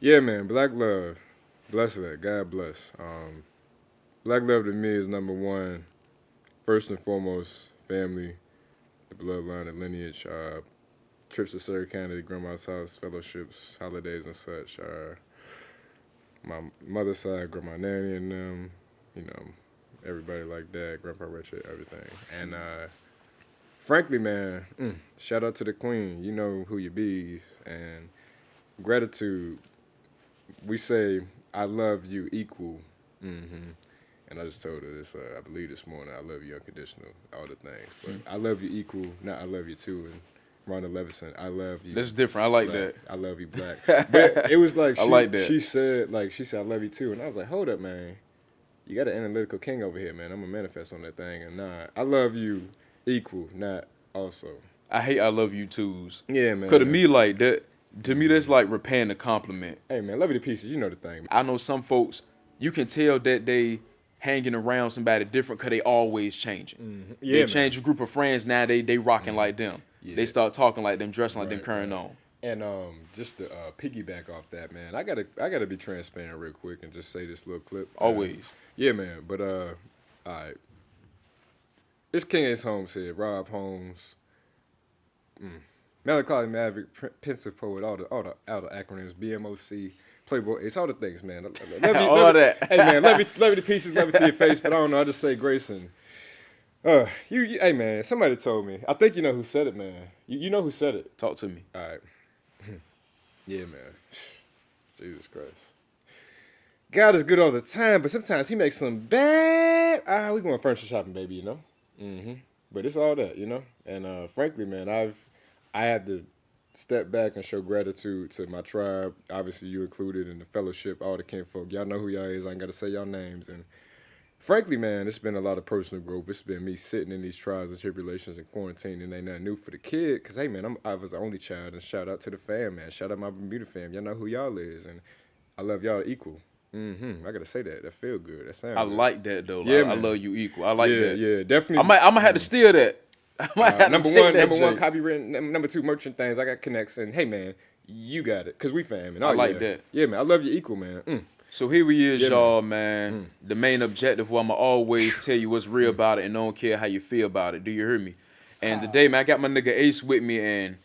Yeah, man. Black love. Bless that. God bless. Black love to me is number one. First and foremost, family, the bloodline, the lineage. Trips to Surrey County, grandma's house, fellowships, holidays, and such. My mother's side, grandma nanny and them. You know, everybody like that. Grandpa Richard, everything. And frankly, man, shout out to the queen. You know who you bees. And gratitude. We say, I love you equal. And I just told her this, I believe this morning, I love you unconditional, all the things. But I love you equal, not I love you too. And Rhonda Levison, I love you. That's different. I like black. that. I love you black. But it was like, I like that. She said, I love you too. And I was like, hold up, man. You got an analytical king over here, man. I'm going to manifest on that thing. And nah, I love you equal, not also. I hate I love you twos. Yeah, man. Because to me, like, that's like repaying the compliment. Hey, man, love you to pieces. You know the thing. I know some folks, you can tell that they hanging around somebody different because they always changing. Yeah, they change a group of friends, now they rocking like them. Yeah. They start talking like them, dressing like them, carrying on. And just to piggyback off that, man, I gotta be transparent real quick and just say this little clip. Always. Yeah, man. But all right, it's King Ace Holmes here. Rob Holmes, melancholy maverick, pensive poet, all the acronyms, BMOC, Playboy. It's all the things, man. That. Hey, man, love you to pieces, love you to your face. But I don't know. I just say grace and. Hey man, somebody told me. I think you know who said it, man. You know who said it. Talk to me. All right. Yeah, man. Jesus Christ. God is good all the time, but sometimes he makes some bad. We going furniture shopping, baby. You know. But it's all that, you know. And frankly, man, I had to step back and show gratitude to my tribe. Obviously, you included in the fellowship, all the kinfolk. Y'all know who y'all is. I ain't got to say y'all names. And frankly, man, it's been a lot of personal growth. It's been me sitting in these trials and tribulations and quarantine, and ain't nothing new for the kid. Because, hey, man, I was the only child, and shout out to the fam, man. Shout out my Bermuda fam. Y'all know who y'all is, and I love y'all equal. I got to say that. That feel good. That sound good. like that, though. Yeah, I love you equal. I like that. Yeah, definitely. I'm going to have to steal that. I might have number to take one, that number one, joke. copywritten. Number two, merchant things. I got connects, and hey, man, you got it. Because we fam. And I like that. Yeah, man, I love you equal, man. So here we is, Yeah, y'all, man. The main objective where I'ma always tell you what's real about it and don't care how you feel about it. Do you hear me? And today, man, I got my nigga Ace with me, and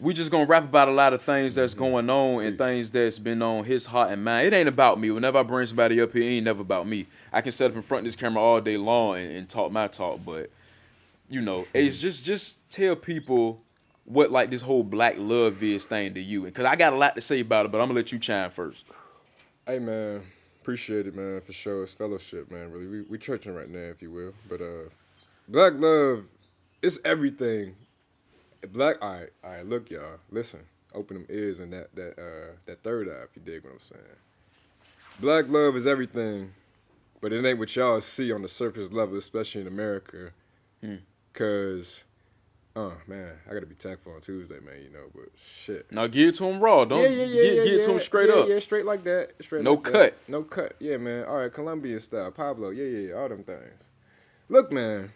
we just gonna rap about a lot of things that's going on and things that's been on his heart and mind. It ain't about me. Whenever I bring somebody up here, it ain't never about me. I can sit up in front of this camera all day long and talk my talk, but you know, Ace, just tell people what like this whole black love is thing to you. Cause I got a lot to say about it, but I'm gonna let you chime first. Hey, man, appreciate it, man, for sure. It's fellowship, man, really. We churching right now, if you will. But black love, it's everything. Black, all right, look, y'all, listen. Open them ears and that third eye, if you dig what I'm saying. Black love is everything, but it ain't what y'all see on the surface level, especially in America. Because, man, I got to be tactful on Tuesday, man, you know, but shit. Now give it to him raw. Don't give it to him straight up. Yeah, straight like that. No like cut. That. No cut. Yeah, man. All right, Colombian style. Pablo. Yeah, all them things. Look, man.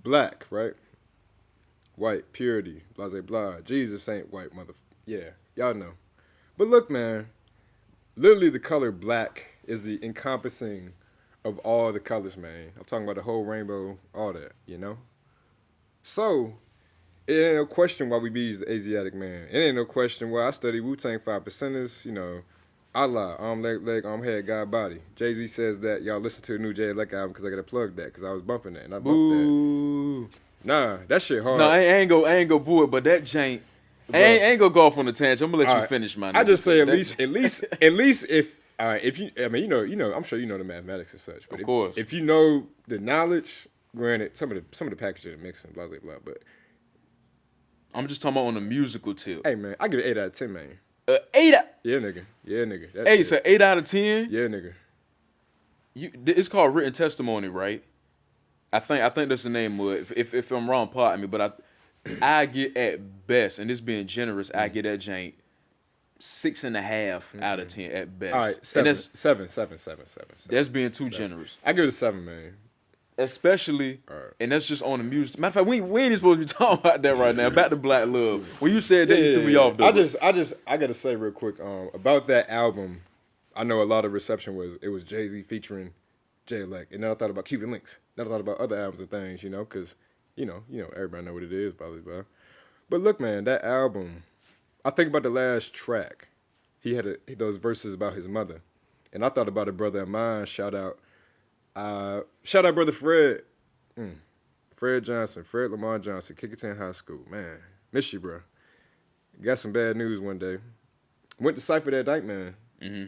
Black, right? White, purity, blah, blah, blah. Jesus ain't white, Yeah, y'all know. But look, man. Literally the color black is the encompassing of all the colors, man. I'm talking about the whole rainbow, all that, you know? So, it ain't no question why we be the Asiatic man. It ain't no question why I study Wu-Tang 5%ers, you know, Allah, arm, leg, arm, head, God, body. Jay-Z says that, y'all listen to the new Jay Leck album because I got to plug that because I was bumping that and I bumped Boo. that. Nah, that shit hard. No, I ain't go boo it, but that jank. I ain't gonna go off on the tangent. I'm gonna let you finish, my nigga. I just say at least if all right, if you, I mean, you know, I'm sure you know the mathematics and such. But of course, if you know the knowledge, granted, some of the packaging and mixing, blah blah blah. But I'm just talking about on the musical tip. Hey man, I give it 8 out of 10, man. 8 out. Yeah, nigga. That's hey, so 8 out of 10. Yeah, nigga. It's called written testimony, right? I think that's the name of it. If I'm wrong, pardon me, but I get at best, and this being generous, I get that jank 6.5 out of 10 at best. All right, and seven. that's being too generous. I give it a 7, man. especially, Alright. and that's just on the music. Matter of fact, we ain't even supposed to be talking about that right now. Back to Black Love. When you said that, you threw me off though. I gotta say real quick about that album. I know a lot of reception was Jay-Z featuring J-Elect, and then I thought about Cuban Links. Then I thought about other albums and things, because you know everybody know what it is, probably. But look, man, that album. I think about the last track. He had those verses about his mother, and I thought about a brother of mine. Shout out brother Fred, Fred Johnson, Fred Lamar Johnson, Kickerton High School. Man, miss you, bro. Got some bad news one day. Went to Cypher that night, man. Mm-hmm.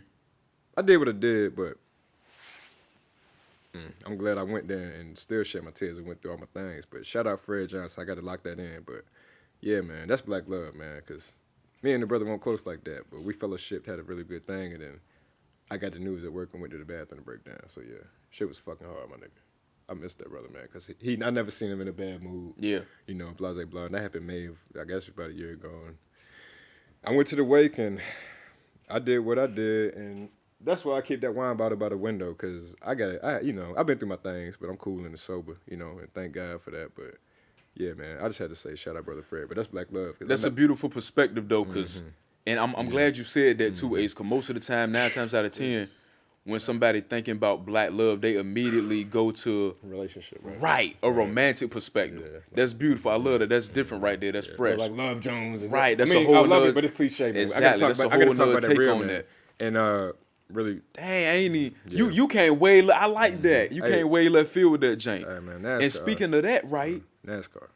I did what I did, but I'm glad I went there and still shed my tears and went through all my things. But shout out Fred Johnson. I got to lock that in. But yeah, man, that's Black Love, man, because me and the brother weren't close like that, but we fellowshipped, had a really good thing, and then I got the news at work and went to the bathroom to break down. So yeah, shit was fucking hard, my nigga. I missed that brother, man, because I never seen him in a bad mood. Yeah. Blase blah. And that happened I guess about a year ago. And I went to the wake and I did what I did, and that's why I keep that wine bottle by the window, because I've been through my things, but I'm cool and sober, and thank God for that. But yeah, man, I just had to say shout out brother Fred, but that's Black Love. That's a beautiful perspective though, because and I'm glad you said that too, Ace, because most of the time, 9 times out of 10, when somebody thinking about Black Love, they immediately go to relationship, right, a romantic perspective. Yeah. That's beautiful. I love that. That's different right there. That's fresh. Like Love Jones. And right. That's I whole I love it, but it's cliche. Man. Exactly. That's a whole nother take on that. And really, dang, ain't he? Yeah. You can't wait. I like that. You can't wait left field with that jank. Hey, man, NASCAR. And speaking of that, right? NASCAR.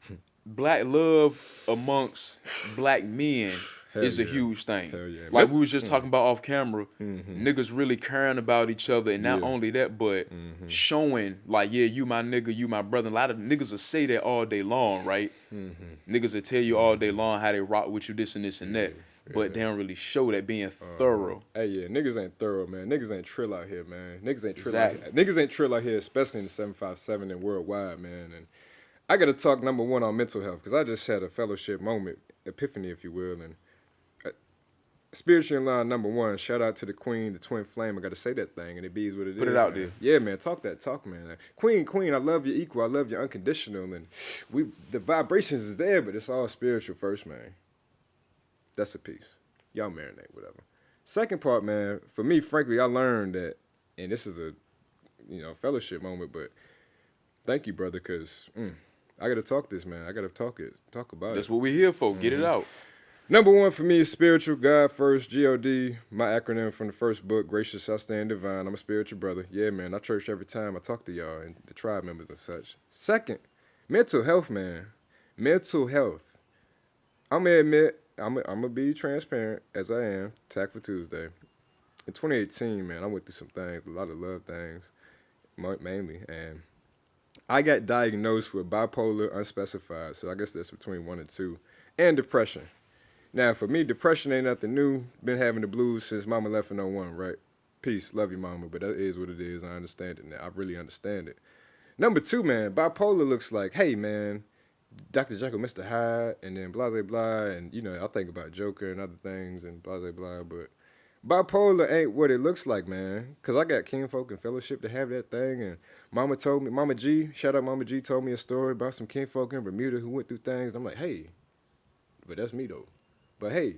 Black love amongst black men is a huge thing. Hell yeah. Like we was just talking about off camera, niggas really caring about each other, and not only that, but showing like, yeah, you my nigga, you my brother. A lot of niggas will say that all day long, right? Niggas will tell you all day long how they rock with you, this and this and that. But they don't really show that being thorough. Hey, yeah, niggas ain't thorough, man. Niggas ain't trill out here, man. Niggas ain't trill out here. Niggas ain't trill out here, especially in the 757 and worldwide, man. And I got to talk number one on mental health, because I just had a fellowship moment, epiphany, if you will. And spiritual in line number one, shout out to the queen, the twin flame. I got to say that thing, and it bees what it is. Put it out there. Yeah, man, talk that talk, man. Queen, I love you equal. I love you unconditional. And the vibrations is there, but it's all spiritual first, man. That's a piece. Y'all marinate, whatever. Second part, man, for me, frankly, I learned that, and this is a, fellowship moment, but thank you, brother, because I got to talk this, man. I got to talk about it. That's what we're here for. Get it out. Number one for me is spiritual, God first, G-O-D, my acronym from the first book, Gracious, Outstanding, Divine. I'm a spiritual brother. Yeah, man, I church every time I talk to y'all and the tribe members and such. Second, mental health, man. Mental health. I'm going to admit, I'm going to be transparent, as I am, Tactful Tuesday. In 2018, man, I went through some things, a lot of love things, mainly, and I got diagnosed with bipolar unspecified, so I guess that's between 1 and 2, and depression. Now, for me, depression ain't nothing new. Been having the blues since Mama left in 01, right? Peace, love you, Mama, but that is what it is. I understand it now. I really understand it. Number 2, man, bipolar looks like, hey, man, Dr. Jekyll, Mr. Hyde, and then blah, blah, blah, and, I think about Joker and other things and blah, blah, blah, but bipolar ain't what it looks like, man, because I got kinfolk and fellowship to have that thing, and Mama G, shout out Mama G, told me a story about some kinfolk in Bermuda who went through things, and I'm like, hey, but that's me, though. But hey,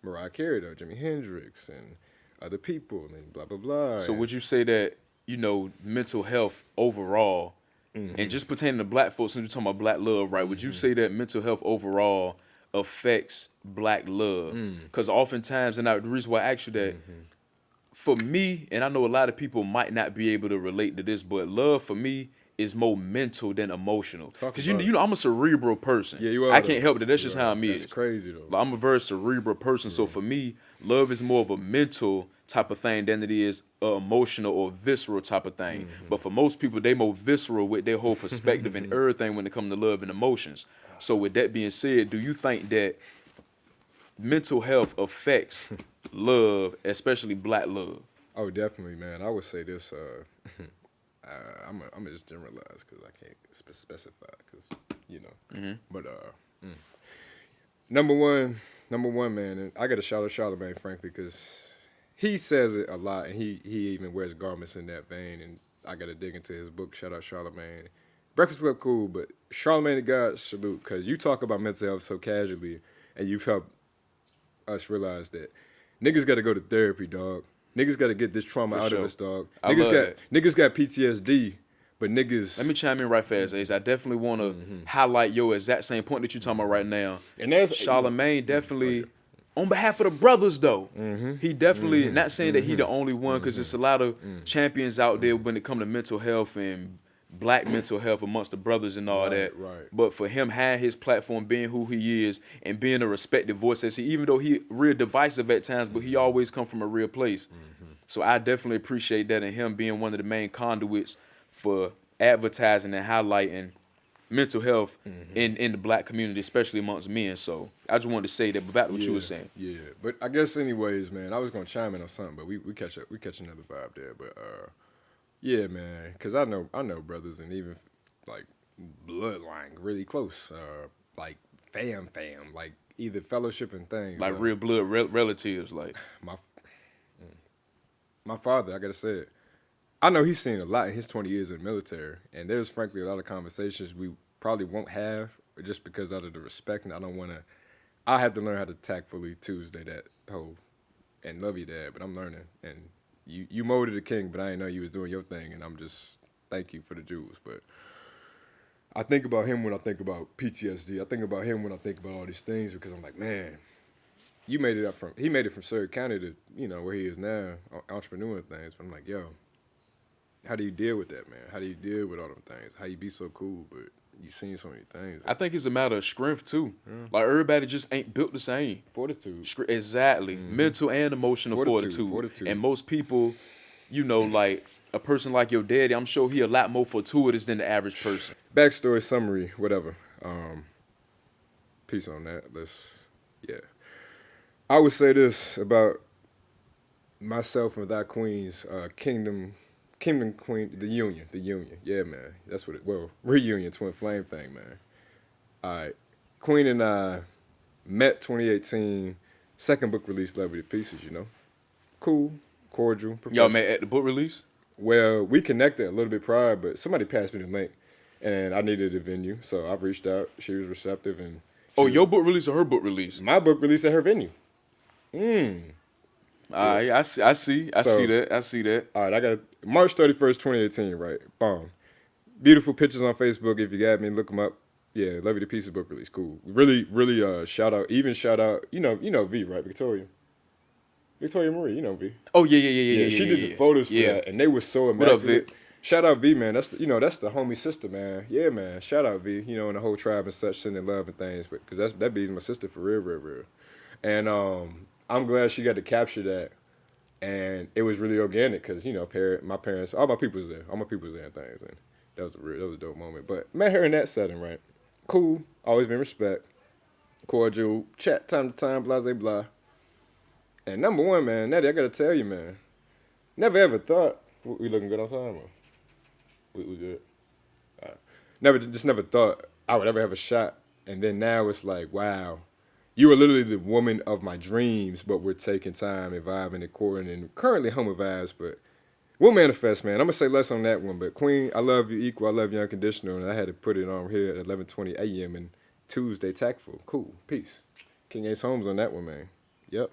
Mariah Carey, though, Jimi Hendrix, and other people, and blah, blah, blah. So would you say that, mental health overall, and just pertaining to black folks, since we're talking about black love, right, would you say that mental health overall affects black love? Because oftentimes, and the reason why I asked you that, for me, and I know a lot of people might not be able to relate to this, but love for me is more mental than emotional. Because I'm a cerebral person. Yeah, you are. I can't help it. That's just how I'm is. That's crazy though. Like, I'm a very cerebral person. So for me, love is more of a mental type of thing than it is emotional or visceral type of thing. But for most people, they more visceral with their whole perspective and everything when it comes to love and emotions. So with that being said, do you think that mental health affects love, especially black love? Oh, definitely, man. I would say this. I'm gonna just generalize because I can't specify because But number one, man, and I got to shout out Charlamagne, frankly, because he says it a lot, and he even wears garments in that vein. And I got to dig into his book. Shout out Charlamagne. Breakfast Club cool, but Charlamagne the God, salute, because you talk about mental health so casually, and you've helped us realize that niggas got to go to therapy, dog. Niggas got to get this trauma For out sure. of us, dog. I love that. Niggas got PTSD, but niggas. Let me chime in right fast, Ace. I definitely want to highlight your exact same point that you're talking about right now. And there's Charlamagne definitely, on behalf of the brothers, though, he definitely, not saying that he the only one, because there's a lot of champions out there when it comes to mental health and black mental health amongst the brothers and all that. Right. But for him having his platform, being who he is, and being a respected voice, as he, even though he real divisive at times, but he always come from a real place. So I definitely appreciate that, and him being one of the main conduits for advertising and highlighting mental health in the black community, especially amongst men. So I just wanted to say that, but back to what you were saying. Yeah, but I guess anyways, man, I was gonna chime in on something, but we catch another vibe there. But yeah, man, because I know brothers and even like bloodline really close, like fam, like either fellowship and things, Like real blood relatives, like my father. I gotta say it. I know he's seen a lot in his 20 years in the military, and there's frankly a lot of conversations we probably won't have just because out of the respect, and I don't want to. I have to learn how to tactfully Tuesday that whole and love you, Dad, but I'm learning. And you molded a king, but I didn't know you was doing your thing, and I'm just thank you for the jewels. But I think about him when I think about PTSD. I think about him when I think about all these things because I'm like, man, he made it from Surrey County to where he is now, entrepreneur things. But I'm like, yo. How do you deal with that, man? How do you deal with all them things? How you be so cool, but you seen so many things? I think it's a matter of strength too. Like everybody just ain't built the same. Fortitude. Exactly. Mental and emotional fortitude. And most people, like a person like your daddy, I'm sure he a lot more fortuitous than the average person. Backstory, summary, whatever. Peace on that. I would say this about myself and Thy Queen's Kingdom Queen, the Union. Yeah, man. That's what reunion, twin flame thing, man. All right. Queen and I met 2018, second book release, Love With The Pieces, Cool, cordial, professional. Y'all met at the book release? Well, we connected a little bit prior, but somebody passed me the link, and I needed a venue, so I reached out. She was receptive, and... your book release or her book release? My book release at her venue. All right, I see that. All right, I got March 31st, 2018, right? Boom. Beautiful pictures on Facebook. If you got me, look them up. Yeah, Love You to Pieces book release. Cool. Really, shout out. You know V, right? Victoria Marie, V. Oh, yeah. She did the photos for that, and they were so immaculate. What up, Vic? Shout out V, man. That's the homie sister, man. Yeah, man. Shout out V, and the whole tribe and such, sending love and things, but because that V's my sister for real. And I'm glad she got to capture that. And it was really organic because, my parents, all my people was there and things. And that was a dope moment. But met her in that setting, right? Cool. Always been respect. Cordial. Chat time to time, blah, blah, blah. And number one, man, Natty, I got to tell you, man. Never ever thought, we looking good on time, or? We good? All right. Never thought I would ever have a shot. And then now it's like, wow. You are literally the woman of my dreams, but we're taking time and vibing and courting and currently home vibes, but we'll manifest, man. I'm going to say less on that one, but Queen, I love you equal, I love you unconditional, and I had to put it on here at 11:20 a.m. and Tuesday tactful. Cool. Peace. King Ace Holmes on that one, man. Yep.